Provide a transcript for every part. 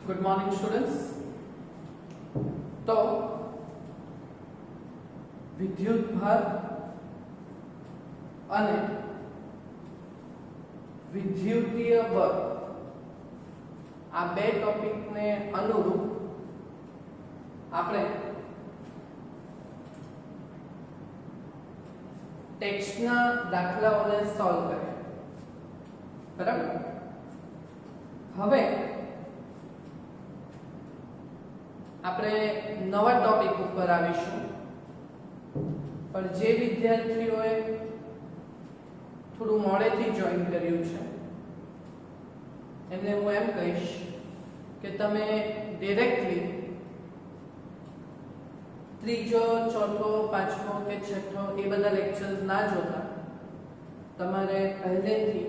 Good morning students. तो विद्युत भार અને વિદ્યુતીય બળ આ બે ટોપિકને અનુરૂપ આપણે ટેક્સ્ટના દાખલાઓને સોલ્વ કર્યા, બરાબર? હવે આપણે નવા ટોપિક ઉપર આવીશું, પણ જે વિદ્યાર્થીઓએ થોડું મોડેથી જોઈન કર્યું છે એમને હું એમ કહીશ કે તમે ડિરેક્ટલી ત્રીજો, ચોથો, પાંચમો કે છઠ્ઠો એ બધા લેક્ચર્સ ના જોતા તમારે પહેલેથી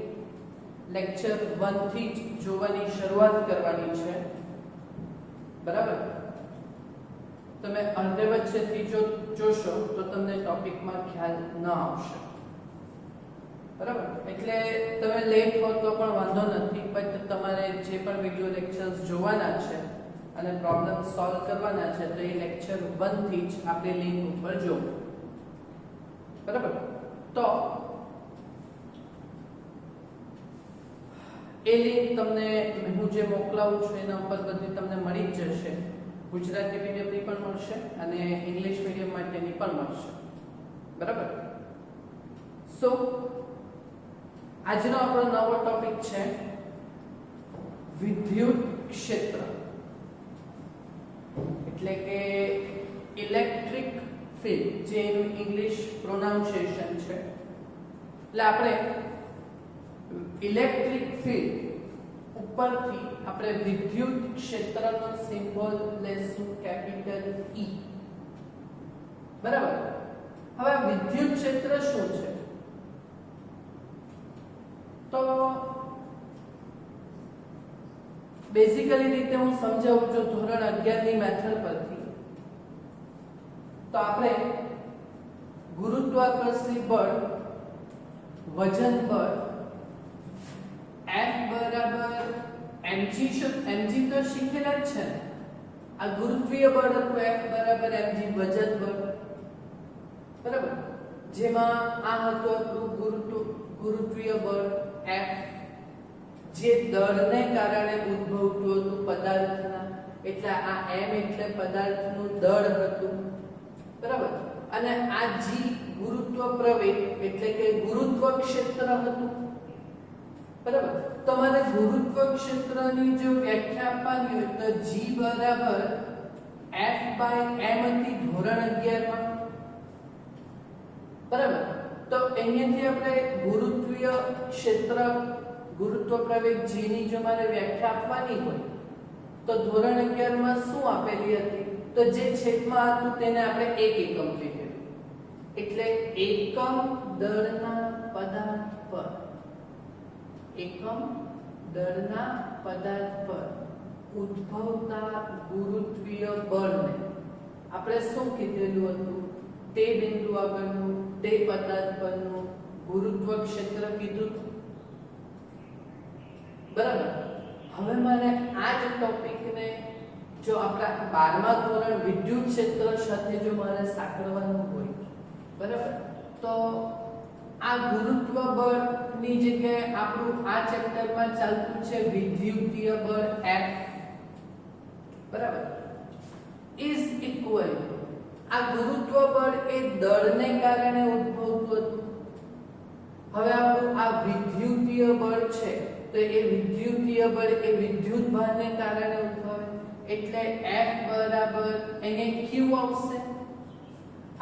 લેક્ચર 1 થી જ જોવાની શરૂઆત કરવાની છે, બરાબર? તમે અડધે વચ્ચેથી જો જોશો તો તમને ટોપિકમાં ખ્યાલ ન આવશે, બરાબર? એટલે તમે લેટ હો તો પણ વાંધો નથી, પણ તમારે જે પણ વિડિયો લેક્ચર્સ જોવાના છે અને પ્રોબ્લેમ સોલ્વ કરવાના છે તો એ લેક્ચર 1 થી જ આપણે લિંક ઉપર જોવો, બરાબર? તો એ લિંક તમને હું જે મોકલાવું છું એના ઉપર બધી તમને મળી જ જશે. ગુજરાતી મીડિયમની પણ મળશે અને ઇંગ્લિશ મીડિયમ માટેની પણ મળશે, બરાબર? સો આજનો આપણો નવો ટોપિક છે વિદ્યુત ક્ષેત્ર, એટલે કે ઇલેક્ટ્રિક ફીલ્ડ, જે એનું ઇંગ્લિશ પ્રોનાઉન્સિએશન છે. એટલે આપણે ઇલેક્ટ્રિક ફીલ્ડ ઉપરથી આપણે વિદ્યુત ક્ષેત્રનો સિમ્બોલ લેશું કેપિટલ E, બરાબર? હવે વિદ્યુત ક્ષેત્ર શું છે? તો બેઝિકલી રીતે હું સમજાવું છું ધોરણ 11 ની મેથડ પરથી. તો આપણે ગુરુત્વાકર્ષી બળ, વજન બળ F બરાબર mg તો શીખેલા જ છે ને. આ ગુરુત્વીય બળ હતું F બરાબર mg વજન બળ, બરાબર? જેમાં આ હતું આપણું ગુરુત્વીય બળ F, જે દળને કારણે ઉદ્ભવતું હતું પદાર્થના, એટલે આ m એટલે પદાર્થનું દળ હતું, બરાબર? અને આ g ગુરુત્વ પ્રવેગ એટલે કે ગુરુત્વ ક્ષેત્ર હતું, બરાબર? તમારે ગુરુત્વ ક્ષેત્રની જો વ્યાખ્યા આપવાની હોય તો g બરાબર F/m હતી ધોરણ 11 માં, બરાબર? તો અહીંયાથી આપણે ગુરુત્વીય ક્ષેત્ર, ગુરુત્વ પ્રવેગ g ની જો મારે વ્યાખ્યા આપવાની હોય તો ધોરણ 11 માં શું આપેલી હતી? તો જે છેદમાં હતું તેને આપણે 1 એકમ લીધેલું, એટલે એકમ દળના પદાર્થ પર, એકમ દળના પદાર્થ પર ઉદ્ભવતા ગુરુત્વીય બળને આપણે શું કીધેલું હતું? તે બિંદુ આગળનું, તે પદાર્થ પરનું ગુરુત્વ ક્ષેત્ર કીધું, બરાબર? હવે મારે આ જ ટોપિકને જો આપણા 12મા ધોરણ વિદ્યુત ક્ષેત્ર સાથે જો મારે સાંકળવાનું હોય, બરાબર, તો આ ગુરુત્વ બળની જગ્યાએ આપણું આ ચેપ્ટરમાં ચાલતું છે વિદ્યુતીય બળ F, બરાબર, ઇઝ ઇક્વલ આ ગુરુત્વ બળ એ દળને કારણે ઉદ્ભવતું હતું. હવે આપણું આ વિદ્યુતીય બળ છે તો એ વિદ્યુતીય બળ એ વિદ્યુત ભારને કારણે ઉદ્ભવે, એટલે F બરાબર એને Q આવશે.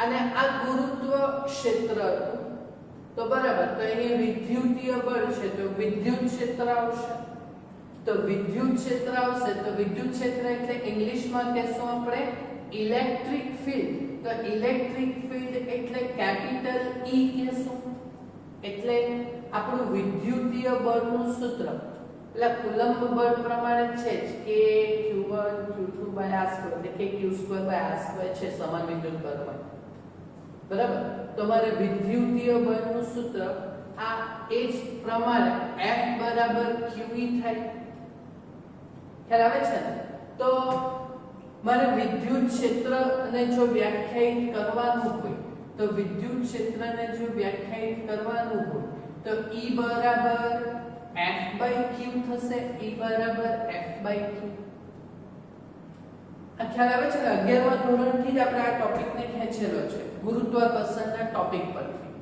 અને આ ગુરુત્વ ક્ષેત્ર હતું તો બરાબર, તો અહીંયા વિદ્યુતીય બળ છે તો વિદ્યુત ક્ષેત્ર આવશે. તો વિદ્યુત ક્ષેત્ર આવશે તો વિદ્યુત ક્ષેત્ર એટલે ઇંગ્લિશમાં કહેશું આપણે ઇલેક્ટ્રિક ફીલ્ડ. તો ઇલેક્ટ્રિક ફીલ્ડ એટલે કેપિટલ E કહેશું. એટલે આપણું વિદ્યુતીય બળનું સૂત્ર એટલે કુલંબ બળ પ્રમાણે છે જ કે q1 q2/r² એટલે કે q2/r² છે સમાન વિદ્યુત બળ હોય, બરાબર? તમારે વિદ્યુતીય બળનું સૂત્ર આ એ જ પ્રમાણે F બરાબર QE થાય. ખ્યાલ આવે છે ને? તો મારે વિદ્યુત ક્ષેત્રને જો વ્યાખ્યાયિત કરવાનું હોય તો વિદ્યુત ક્ષેત્રને જો વ્યાખ્યાયિત કરવાનું હોય તો E બરાબર F/Q થશે. E બરાબર F/Q. આ ખ્યાલ આવે છે ને? 11મા ધોરણથી જ આપણે આ ટોપિકને ખેંચેલો છે ગુરુત્વાકર્ષણના ટોપિક પરથી.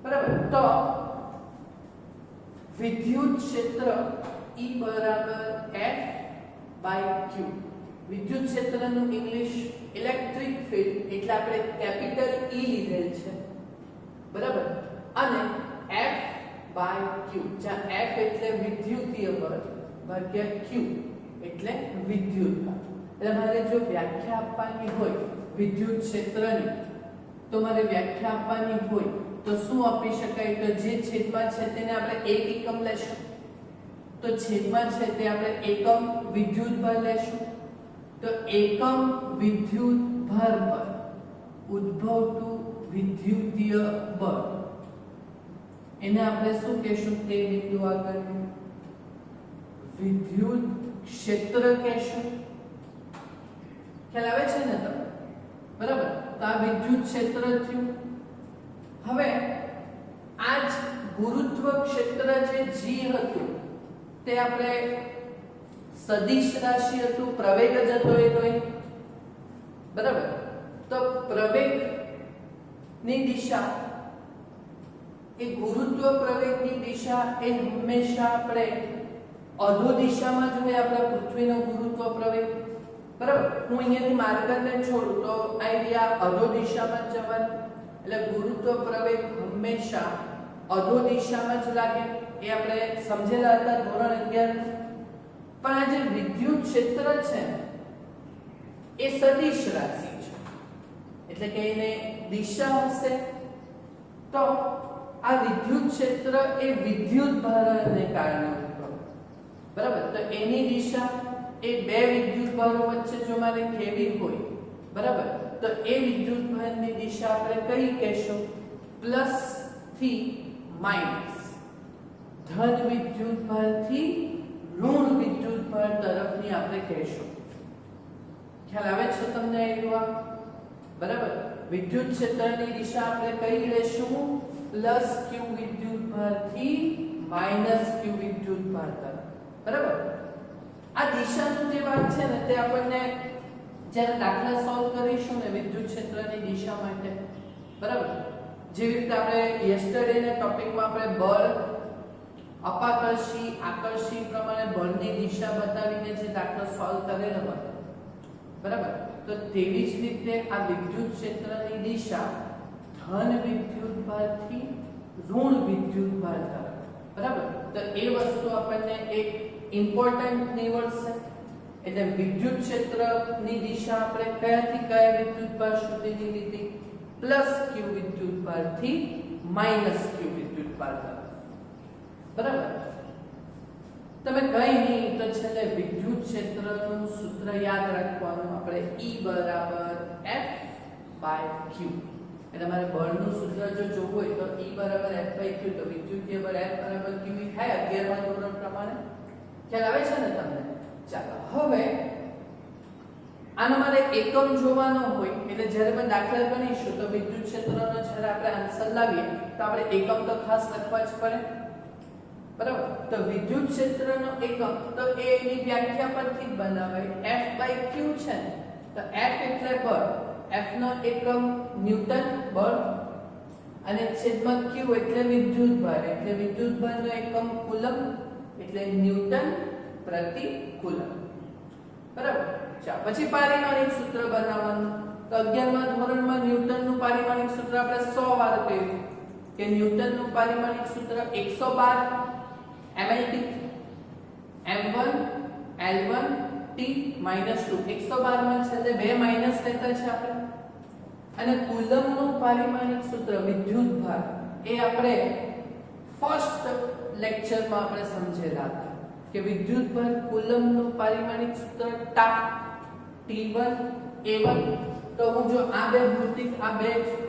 બરાબર? તો વિદ્યુત ક્ષેત્ર E બરાબર F/Q. વિદ્યુત ક્ષેત્રનું ઇંગ્લિશ ઇલેક્ટ્રિક ફિલ્ડ એટલે આપણે કેપિટલ E લીધેલ છે. બરાબર? અને F/Q, જ્યાં F એટલે વિદ્યુતીય બળ ભાગ્યા Q એટલે વિદ્યુત બળ. એટલે મારે જો વ્યાખ્યા આપવાની હોય વિદ્યુત ક્ષેત્રની, તો મારે વ્યાખ્યા આપવાની હોય તો શું આપી શકાય? તો જે છેદમાં છે તેને આપણે 1 એકમ લેશું. તો છેદમાં છે તે આપણે એકમ વિદ્યુત ભાર લેશું. તો એકમ વિદ્યુત ભાર પર ઉદ્ભવતું વિદ્યુતીય બળ એને આપણે શું કહેશું? તે બિંદુ આગળનું વિદ્યુત ક્ષેત્ર કહેશું. ખ્યાલ આવે છે ને તમને? બરાબર? તો આ વિદ્યુત ક્ષેત્ર થયું. હવે આ જ ગુરુત્વ ક્ષેત્ર જે G હતું તે આપણે સદિશ રાશિ હતું, પ્રવેગ જ હતો એ તો. બરાબર? તો પ્રવેગ ની દિશા એ ગુરુત્વ પ્રવેગની દિશા એ હંમેશા આપણે અધો દિશામાં જોઈએ. આપણા પૃથ્વીનો ગુરુત્વ પ્રવેગ. બરાબર? હું અહીંયાથી માર્કરને છોડું તો આઈડિયા અધો દિશામાં જવાનું. એટલે ગુરુત્વ પ્રવેગ હંમેશા અધો દિશામાં જ લાગે. એ આપણે સમજેલા હતા ધોરણ 11. પણ આ જે વિદ્યુત ક્ષેત્ર છે એ સદિશ રાશિ છે, એટલે કે એને દિશા હશે. તો આ વિદ્યુત ક્ષેત્ર એ વિદ્યુત ભારને કારણે ઉદ્ભવે. બરાબર? તો એની દિશા એ બે વિદ્યુત ભારો વચ્ચે જો મારે કેવી હોય, બરાબર, તો એ વિદ્યુત ભારની દિશા આપણે કઈ કહેશું? પ્લસ થી માઈનસ. ધન વિદ્યુત ભારથી ઋણ વિદ્યુત ભાર તરફની આપણે કહેશું. ખ્યાલ આવે છે તમને? એવા બરાબર? વિદ્યુત ક્ષેત્રની દિશા આપણે કઈ લેશું? પ્લસ q વિદ્યુત ભારથી માઈનસ q વિદ્યુત ભાર તરફ. બરાબર? આ દિશાનું જે વાત છે ને તે આપણને જ્યારે દાખલા સોલ્વ કરીશું ને વિદ્યુત ક્ષેત્રની દિશા માટે, બરાબર, જેવી રીતે આપણે યસ્ટરડે ના ટોપિકમાં આપણે બળ, અપાકર્ષી, આકર્ષી પ્રમાણે બળની દિશા બતાવીને જે દાખલો સોલ્વ કરેલો હતો, બરાબર, તો તેવી જ રીતે આ વિદ્યુત ક્ષેત્રની દિશા ધન વિદ્યુત ભારથી ઋણ વિદ્યુત ભાર તરફ. બરાબર? તો એ વસ્તુ આપણને એક ઇમ્પોર્ટન્ટ નીવડશે. એટલે વિદ્યુત ક્ષેત્રની દિશા આપણે કયાથી કયા વિદ્યુત ભાર સુધીની લીધી? પ્લસ q વિદ્યુત ભારથી માઈનસ q વિદ્યુત ભાર તરફ. બરાબર? તમે કઈ નહીં તો છેલ્લે વિદ્યુત ક્ષેત્રનું સૂત્ર યાદ રાખવાનું. આપણે E બરાબર F/Q. એટલે મારે બળનું સૂત્ર જો જોવું હોય તો E બરાબર F/Q, તો વિદ્યુતીય બળ F બરાબર QE થાય 11મા ધોરણ પ્રમાણે. ખ્યાલ આવે છે ને તમને? ચાલો હવે આનો મારે એકમ જોવાનો હોય એટલે જ્યારે પણ દાખલા ગણીશું તો વિદ્યુત ક્ષેત્રનો જ્યારે આપણે આન્સર લાવીએ તો આપણે એકમ તો ખાસ લખવા જ પડે. બરાબર? તો વિદ્યુત ક્ષેત્રનો એકમ તો એ એની વ્યાખ્યા પરથી જ બનાવાય. F/Q છે ને, તો F એટલે બળ, F નો એકમ ન્યૂટન બળ, અને છેદમાં Q એટલે વિદ્યુત ભાર, એટલે વિદ્યુત ભારનો એકમ કુલમ, એટલે ન્યૂટન પ્રતિ કુલમ. બરાબર? ચાલો પછી પારિમાણિક સૂત્ર બનાવવાનું. તો 11મા ધોરણમાં ન્યૂટનનું પારિમાણિક સૂત્ર આપણે 100 વાર કહ્યું કે ન્યૂટનનું પારિમાણિક સૂત્ર 112 mLT m1 L1 T - 2. 112 માં છેલ્લે બે માઈનસ લેતા છે આપણે. અને કુલમનું પારિમાણિક સૂત્ર વિદ્યુત ભાર એ આપણે ફર્સ્ટ લેક્ચરમાં આપણે સમજેલા હતા કે વિદ્યુત ભાર કુલમનું પારિમાણિક સૂત્ર ટા T1 A1. તો હું જો આ બે ભૌતિક આ બે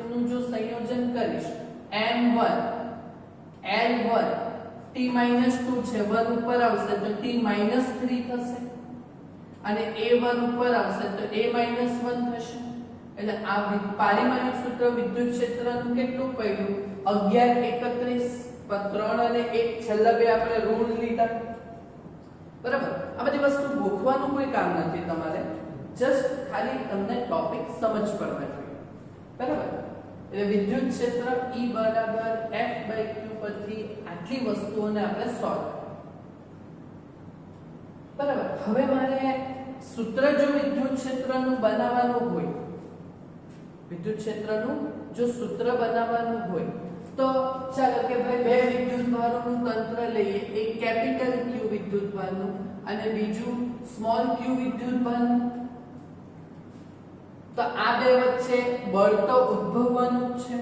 નું જો સંયોજન કરીશ m1 L1 t-2 છે 1 ઉપર આવશે તો t-3 થશે અને A1 ઉપર આવશે તો A-1 થશે એટલે આ પારિમાણિક સૂત્ર વિદ્યુત ક્ષેત્રનું કેટલું પડ્યું 11 31 3 અને 1 છેલ્લા બે આપણે ઋણ લીધા બરાબર આ બધી વસ્તુ ગોખવાનું કોઈ કામ નથી તમારે જસ્ટ ખાલી તમને ટોપિક સમજ પડવા જોઈએ બરાબર એટલે વિદ્યુત ક્ષેત્ર E બરાબર F/q પરથી આટલી વસ્તુઓને આપણે સોલ્વ બરાબર હવે મારે સૂત્ર જો વિદ્યુત ક્ષેત્રનું બનાવવાનું હોય વિદ્યુત ક્ષેત્રનું જો સૂત્ર બનાવવાનું હોય તો ચાલો કે ભાઈ બે વિદ્યુત ભારોનું તંત્ર લઈએ એક કેપિટલ Q વિદ્યુત ભારનું અને બીજું સ્મોલ q વિદ્યુત ભારનું તો આ બે વચ્ચે બળ તો ઉદ્ભવવાનું છે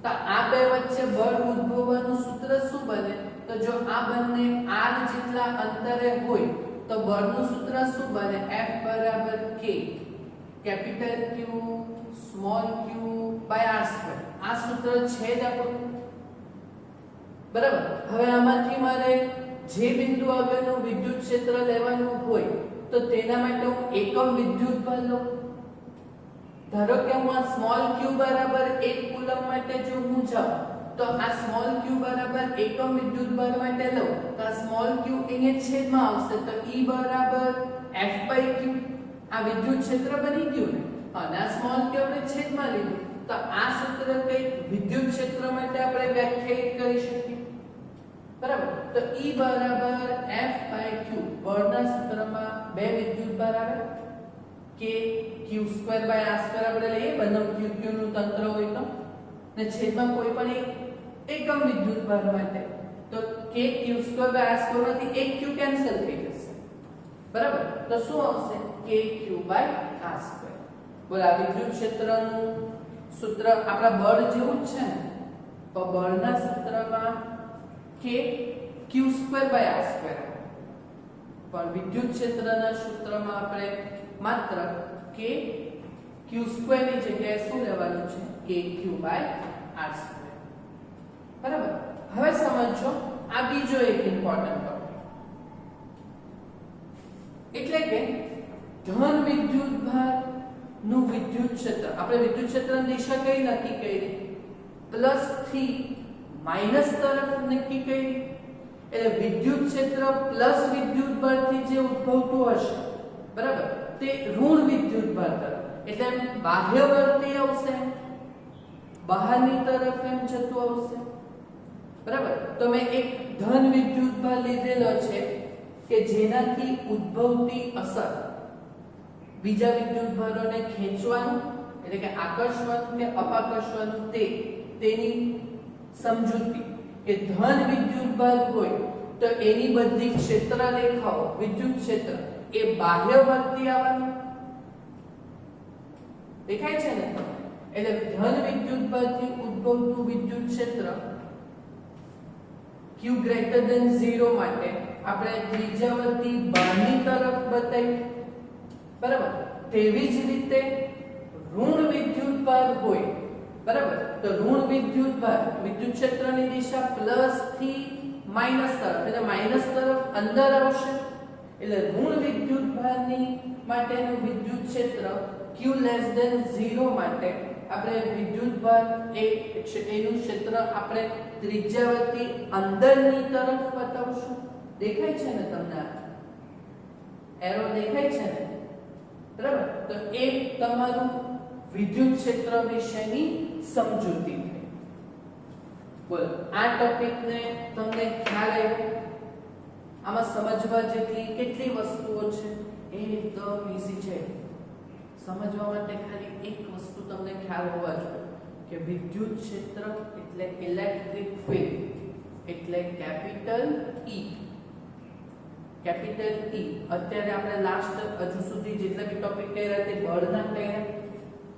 તો આ બે વચ્ચે બળ ઉદ્ભવવાનું સૂત્ર શું બને તો જો આ બંને r જેટલા અંતરે હોય તો બળનું સૂત્ર શું બને F બરાબર k capital Q small q r². આ સૂત્ર છે જ આપણું બરાબર હવે આમાંથી મારે જે બિંદુ આગળનું વિદ્યુત ક્ષેત્ર લેવાનું હોય તો તેના માટે હું એકમ વિદ્યુત ભાર લઉં ધારો કે હું આ સ્મોલ q બરાબર 1 કુલમ માટે જો હું જાઉં તો આ સ્મોલ q બરાબર એકમ વિદ્યુત ભાર માટે લઉં તો આ સ્મોલ q અહીંયા છેદમાં આવશે તો E બરાબર F/q આ વિદ્યુત ક્ષેત્ર બની ગયું ને અને આ સ્મોલ q આપણે છેદમાં લીધું તો આ સૂત્ર કઈ વિદ્યુત ક્ષેત્ર માટે આપણે વ્યાખ્યાયિત કરી શકીએ બરાબર તો E બરાબર F/q બળના સૂત્રમાં બે વિદ્યુત ભાર આવે કે q² r² આપણે લઈએ બંને q નું તંત્ર હોય તો ને છેદમાં કોઈ પણ એકમ વિદ્યુત ભાર માટે તો k q² r² માંથી એક q કેન્સલ થઈ જશે બરાબર તો શું આવશે k q r². બોલ આ વિદ્યુત ક્ષેત્રનું સૂત્ર આપણા બળ જેવું જ છે ને તો બળના સૂત્રમાં k q² r² પણ વિદ્યુત ક્ષેત્રના સૂત્રમાં આપણે માત્ર k q² ની જગ્યાએ શું લેવાનું છે k q r². બરાબર હવે સમજો આ બીજો એક ઇમ્પોર્ટન્ટ ટોપિક એટલે કે ધન વિદ્યુત ભાર નું વિદ્યુત ક્ષેત્ર આપણે વિદ્યુત ક્ષેત્રની દિશા કઈ નક્કી કરી પ્લસ થી માઈનસ તરફ નક્કી કરી એટલે વિદ્યુત ક્ષેત્ર પ્લસ વિદ્યુત બળથી જે ઉદ્ભવતું હશે બરાબર તે ઋણ વિદ્યુત ભાર તરફ એટલે બાહ્ય બળથી આવશે બહારની તરફ એમ જતું આવશે બરાબર તો મેં એક ધન વિદ્યુત ભાર લીધેલો છે કે જેનાથી ઉદ્ભવતી અસર બીજા વિદ્યુત ભારોને ખેંચવાનું એટલે કે આકર્ષવાનું કે અપાકર્ષવાનું તેની સમજૂતી કે ધન વિદ્યુત ભાર હોય તો એની બધી ક્ષેત્ર રેખાઓ વિદ્યુત ક્ષેત્ર એ બાહ્ય બળથી આવવાનું દેખાય છે ને એટલે ધન વિદ્યુત ભારથી ઉદ્ભવતું વિદ્યુત ક્ષેત્ર q > 0 માટે આપણે ત્રિજ્યાવર્તી બહારની તરફ બતાવી બરાબર તેવી જ રીતે ઋણ વિદ્યુત ભાર હોય બરાબર તો ઋણ વિદ્યુત ભાર વિદ્યુત ક્ષેત્રની દિશા પ્લસ થી માઈનસ તરફ એટલે માઈનસ તરફ અંદર આવશે એટલે ઋણ વિદ્યુત ભારની માટેનું વિદ્યુત ક્ષેત્ર q < 0 માટે આપણે વિદ્યુત ભાર એનું ક્ષેત્ર આપણે ત્રિજ્યાવર્તી અંદરની તરફ બતાવશું દેખાય છે ને તમને એરો દેખાય છે ને બરાબર તો એ તમારું વિદ્યુત ક્ષેત્ર વિશેની સમજૂતી થઈ બોલો આ ટોપિકને તમને ખ્યાલ આવ્યો આમાં સમજવા જેટલી કેટલી વસ્તુઓ છે એકદમ ઈઝી છે સમજવા માટે ખાલી એક વસ્તુ તમને ખ્યાલ હોવા જોઈએ કે વિદ્યુત ક્ષેત્ર એટલે ઇલેક્ટ્રિક ફિલ્ડ એટલે કેપિટલ E અત્યારે આપણે લાસ્ટ હજુ સુધી જેટલા બી ટોપિક કર્યા તે બળના કર્યા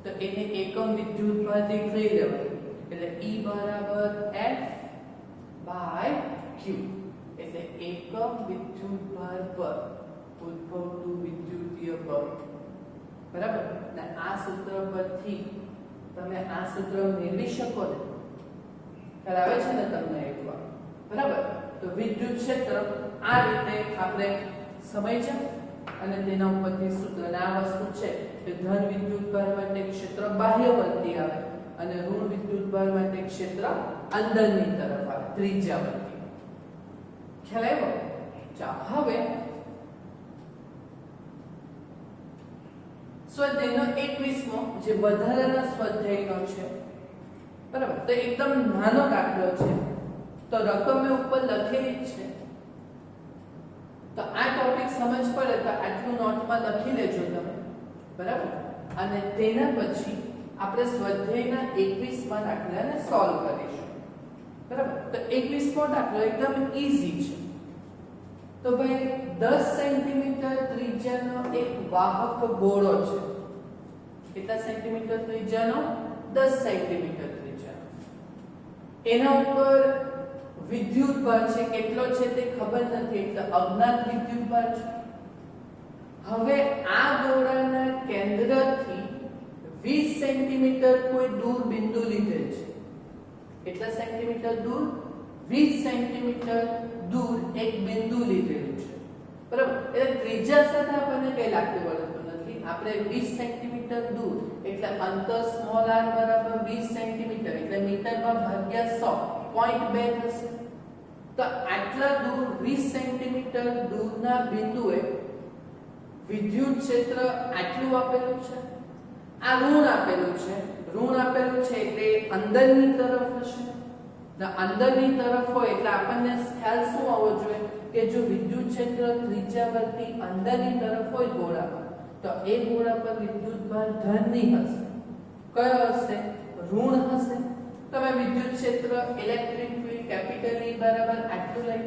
તો એને એકમ વિદ્યુત ભાર દીઠ લઈ લેવાનું એટલે E બરાબર F/q એટલે એકમ વિદ્યુત ભાર પર ઉદ્ભવતું વિદ્યુતીય બળ બરાબર અને આ સૂત્ર પરથી તમે આ સૂત્ર મેળવી શકો ને ખ્યાલ આવે છે ને તમને એકવાર? બરાબર. તો વિદ્યુત ક્ષેત્ર આ રીતે આપણે સમજ્યા અને તેના ઉપરથી સૂત્ર અને આ વસ્તુ છે કે ધન વિદ્યુતભાર માટે ક્ષેત્ર બાહ્યવર્તી આવે અને ઋણ વિદ્યુતભાર માટે ક્ષેત્ર અંદરની તરફ આવે, ત્રિજ્યાવર્તી. ખ્યાલ આવ્યો? ચાલો હવે સ્વાધ્યાયનો 21મો જે વધારાના સ્વાધ્યાયનો છે. બરાબર. તો એકદમ નાનો દાખલો છે, તો રકમ મેં ઉપર લખેલી જ છે. તો આ ટોપિક સમજ પડે તો આટલું નોટમાં લખી લેજો તમે. બરાબર. અને તેના પછી આપણે સ્વાધ્યાયના 21મા દાખલાને સોલ્વ કરીશું. બરાબર. તો 21મો દાખલો એકદમ ઈઝી છે. તો ભાઈ 10 સેન્ટીમીટર ત્રિજ્યાનો એક વાહક ગોળો છે. કેટલા સેન્ટીમીટર ત્રિજ્યાનો? 10 સેન્ટીમીટર ત્રિજ્યાનો. એના ઉપર વિદ્યુતભાર છે, કેટલો છે તે ખબર નથી, એટલે અજ્ઞાત વિદ્યુતભાર છે. હવે આ ગોળાના કેન્દ્રથી 20 સેન્ટીમીટર કોઈ દૂર બિંદુ લીધેલ છે. કેટલા સેન્ટીમીટર દૂર? 20 સેન્ટીમીટર દૂર એક બિંદુ લીધેલું છે. બરાબર. એટલે ત્રિજ્યા સાથે આપણને કઈ લાગતું પડતું નથી. આપણે 20 સેન્ટીમીટર દૂર એટલે અંતર સ્મોલ r બરાબર 20 સેન્ટીમીટર એટલે મીટરમાં ભાગ્યા 100 0.2 થશે. તો આટલા દૂર 20 સેન્ટીમીટર દૂરના બિંદુએ વિદ્યુત ક્ષેત્ર આટલું આપેલું છે. આ ઋણ આપેલું છે. ઋણ આપેલું છે એટલે અંદરની તરફ હશે. અંદરની તરફ હોય એટલે આપણને ખ્યાલ શું આવવો જોઈએ કે જો વિદ્યુત ક્ષેત્ર ત્રિજ્યાવર્તી અંદરની તરફ હોય ગોળા પર, તો એ ગોળા પર વિદ્યુતભાર ધનની હશે. કયો હશે? ઋણ હશે. તમે વિદ્યુત ક્ષેત્ર ઇલેક્ટ્રિક ફીલ્ડ કેપિટલ E બરાબર આટલું લઈ.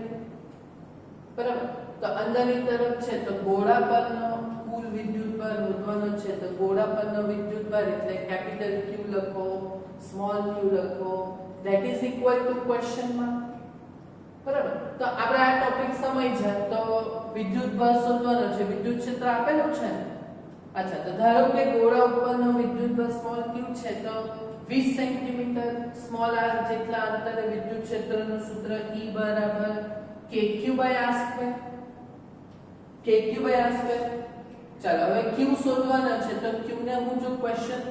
બરાબર. તો અંદરની તરફ છે તો ગોળા પરનો કુલ વિદ્યુતભાર શોધવાનો છે. તો ગોળા પરનો વિદ્યુતભાર એટલે કેપિટલ Q લખો, સ્મોલ q લખો. That is equal to question mark. બરાબર. તો આપણે આ ટોપિક સમજ્યા તો વિદ્યુતભાર શોધવાનો છે. વિદ્યુત ક્ષેત્ર આપેલું છે ને. અચ્છા, તો ધારો કે ગોળા ઉપરનો વિદ્યુતભાર સ્મોલ q છે તો 20 સેન્ટીમીટર સ્મોલ r જેટલા અંતરે વિદ્યુત ક્ષેત્રનું સૂત્ર E બરાબર kq/r². kq/r². ચાલો હવે q શોધવાના છે તો q ને હું જો ક્વેશ્ચન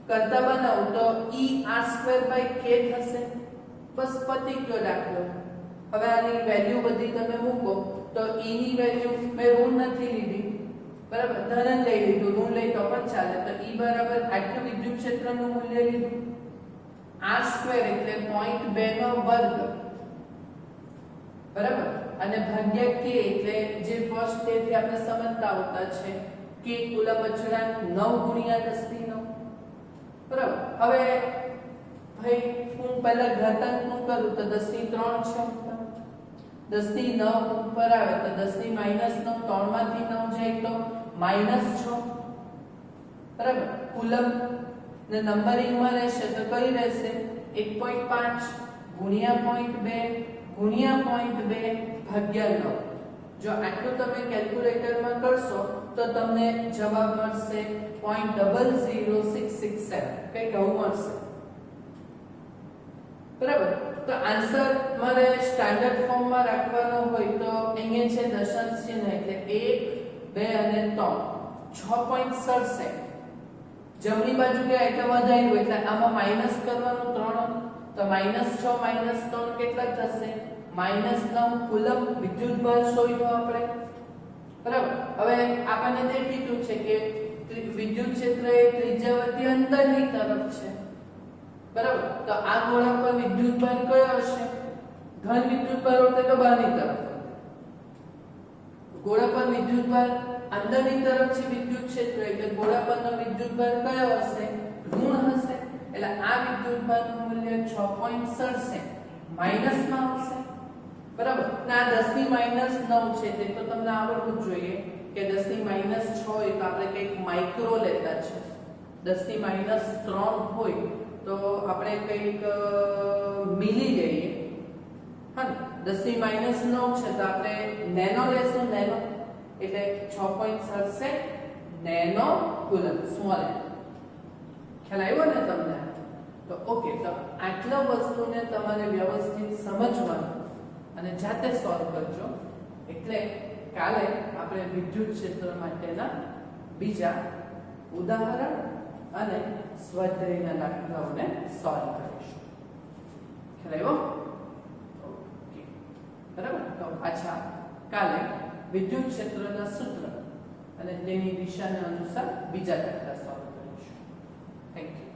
કરતા બનાવું તો E r²/k થશે. બસ પતી ગયો દાખલો. હવે આની વેલ્યુ બધી તમે મૂકો તો E ની વેલ્યુ મેં ઋણ નથી લીધી. બરાબર. ધન લઈ લીધું, ઋણ લઈ તો પણ ચાલે. તો E બરાબર આટલું વિદ્યુત ક્ષેત્રનું મૂલ્ય લીધું. r² એટલે 0.2 નો વર્ગ. બરાબર. અને ભાગ્યા k એટલે જે ફર્સ્ટ ડે થી આપણે સમજતા આવતા છે કે કુલમ અચળાંક 9 ગુણ્યા 10⁹. બરાબર. હવે ભાઈ હું પહેલા ઘાતાંકનું કરું તો 10⁵ છે. 10⁹ ઉપર આવે તો 10⁻⁹ 3 માંથી 9 જાય તો -6. બરાબર. કુલમ ને નંબરિંગમાં રહેશે તો કઈ રહેશે? 1.5 ગુણ્યા 0.2 ગુણ્યા 0.2 ભાગ્યા 9. જો આટલું તમે કેલ્ક્યુલેટરમાં કરશો તો તમને જવાબ મળશે 0.00667. કઈ આવું મળશે. બરાબર. તો આન્સર મારે સ્ટાન્ડર્ડ ફોર્મમાં રાખવાનો હોય તો અહીંયા છે દશાંશ ચિહ્ન એટલે 1 2 અને 3 6.67. જમણી બાજુ કે એટલે વધાર્યું એટલે આમાં માઈનસ કરવાનું 3. તો -6 -3 કેટલા થશે? -9 કુલમ વિદ્યુતભાર શોધ્યો આપણે. બરાબર. હવે આપણને તે કીધું છે કે વિદ્યુત ક્ષેત્ર એ ત્રિજ્યાવર્તી અંતરની તરફ છે. બરાબર. તો આ ગોળા પર વિદ્યુતભાર કયો હશે? ધન વિદ્યુતભાર હોતે તો બહારની તરફ. ગોળા પર વિદ્યુતભાર અંદરની તરફ છે વિદ્યુત ક્ષેત્ર એટલે ગોળા પરનો વિદ્યુતભાર કયો હશે? ઋણ હશે. એટલે આ વિદ્યુતભારનું મૂલ્ય 6.67 માઈનસમાં આવશે. બરાબર. ના 10⁻⁹ છે તે તો તમને આવડવું જોઈએ કે 10⁻⁶ હોય તો આપણે કંઈક માઇક્રો લેતા છે. 10⁻³ હોય તો આપણે કંઈક મિલી લઈએ. હા, 10⁻⁹ છે તો આપણે નેનો લેશું. નેનો એટલે 6.67 નેનો કુલમ સ્મોલ. ખ્યાલ આવ્યો ને તમને? તો ઓકે. તો આટલા વસ્તુને તમારે વ્યવસ્થિત સમજવાનું અને જાતે સોલ્વ કરજો. એટલે કાલે આપણે વિદ્યુત ક્ષેત્ર માટેના બીજા ઉદાહરણ અને સ્વાધ્યાયના દાખલાઓને સોલ્વ કરીશું. ખ્યાલ આવ્યો? ઓકે, બરાબર. તો પાછા કાલે વિદ્યુત ક્ષેત્રના સૂત્ર અને તેની દિશાને અનુસાર બીજા દાખલા સોલ્વ કરીશું. Thank you.